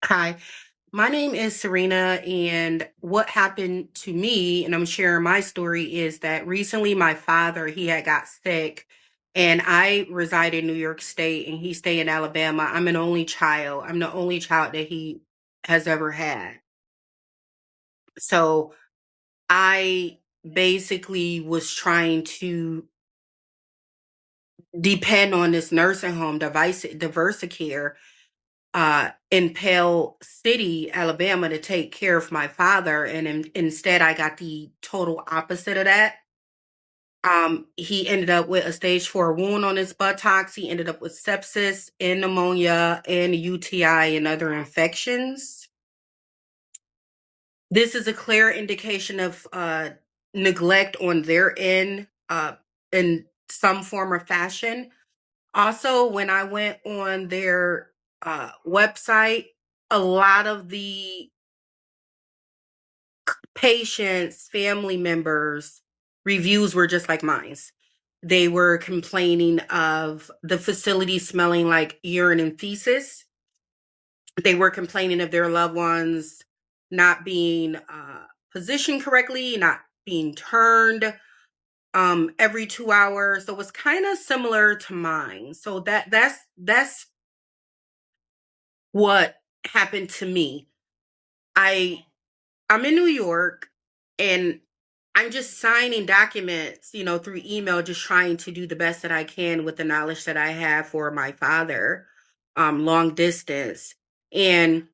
Hi, my name is Serena, and what happened to me, and I'm sharing my story, is that recently my father, he had got sick, and I reside in New York State, and he stay in Alabama. I'm an only child. I'm the only child that he has ever had. So I basically was trying to depend on this nursing home, Diversicare, in Pell City, Alabama, to take care of my father, and instead I got the total opposite of that. He ended up with a stage 4 wound on his buttocks. He ended up with sepsis and pneumonia and UTI and other infections. This is a clear indication of neglect on their end, in some form or fashion. Also, when I went on their website, a lot of the patients, family members, reviews were just like mine's. They were complaining of the facility smelling like urine and feces. They were complaining of their loved ones not being positioned correctly, not being turned every 2 hours. So it was kind of similar to mine. So that's what happened to me. I I'm in New York, and I'm just signing documents, through email, just trying to do the best that I can with the knowledge that I have for my father, long distance. And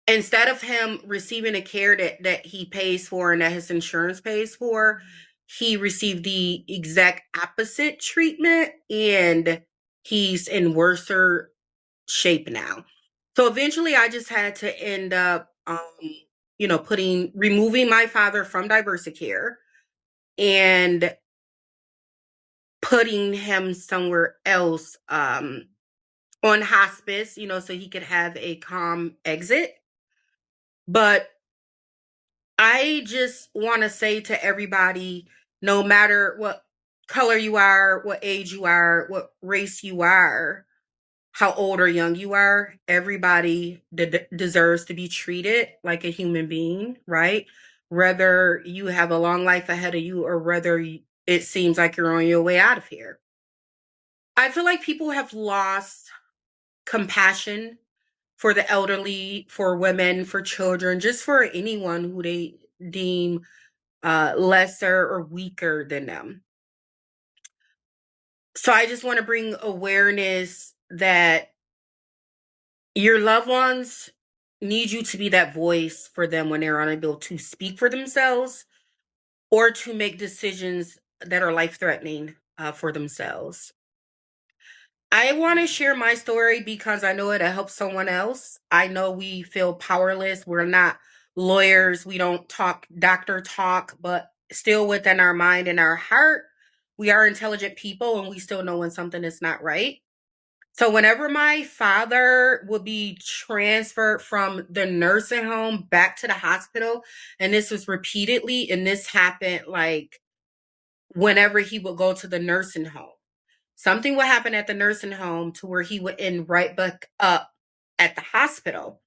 instead of him receiving a care that he pays for and that his insurance pays for, he received the exact opposite treatment, and he's in worser shape now. So eventually I just had to end up putting removing my father from Diversicare and putting him somewhere else, on hospice, so he could have a calm exit. But I just want to say to everybody, no matter what color you are, what age you are, what race you are, how old or young you are, everybody deserves to be treated like a human being, right? Whether you have a long life ahead of you or whether it seems like you're on your way out of here. I feel like people have lost compassion for the elderly, for women, for children, just for anyone who they deem lesser or weaker than them. So I just want to bring awareness that your loved ones need you to be that voice for them when they're unable to speak for themselves or to make decisions that are life threatening for themselves. I want to share my story because I know it'll help someone else. I know we feel powerless. We're not lawyers. We don't talk doctor talk, but still within our mind and our heart, we are intelligent people and we still know when something is not right. So whenever my father would be transferred from the nursing home back to the hospital, and this was repeatedly, and this happened like whenever he would go to the nursing home, something would happen at the nursing home to where he would end right back up at the hospital.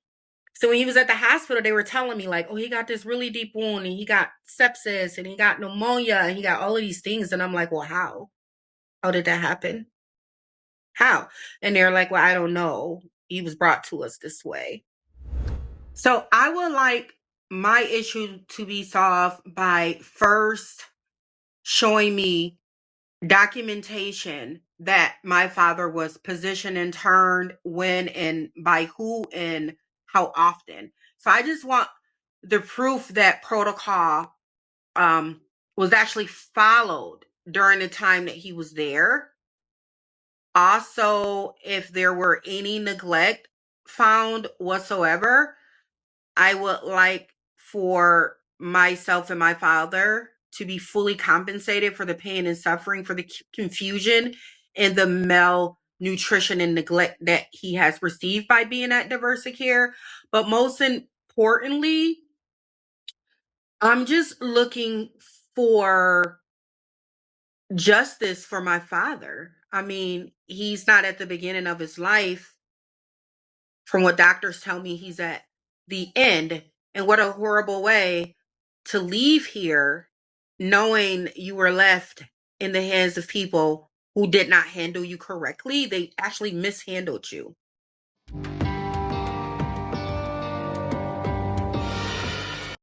So when he was at the hospital, they were telling me like, oh, he got this really deep wound and he got sepsis and he got pneumonia and he got all of these things. And I'm like, well, how? How did that happen? How? And they're like, well, I don't know. He was brought to us this way. So I would like my issue to be solved by first showing me documentation that my father was positioned and turned when and by who and how often. So I just want the proof that protocol um, was actually followed during the time that he was there. Also, if there were any neglect found whatsoever, I would like for myself and my father to be fully compensated for the pain and suffering, for the confusion and the malnutrition and neglect that he has received by being at Diversicare. But most importantly, I'm just looking for justice for my father. I mean, he's not at the beginning of his life. From what doctors tell me, he's at the end. And what a horrible way to leave here knowing you were left in the hands of people who did not handle you correctly. They actually mishandled you.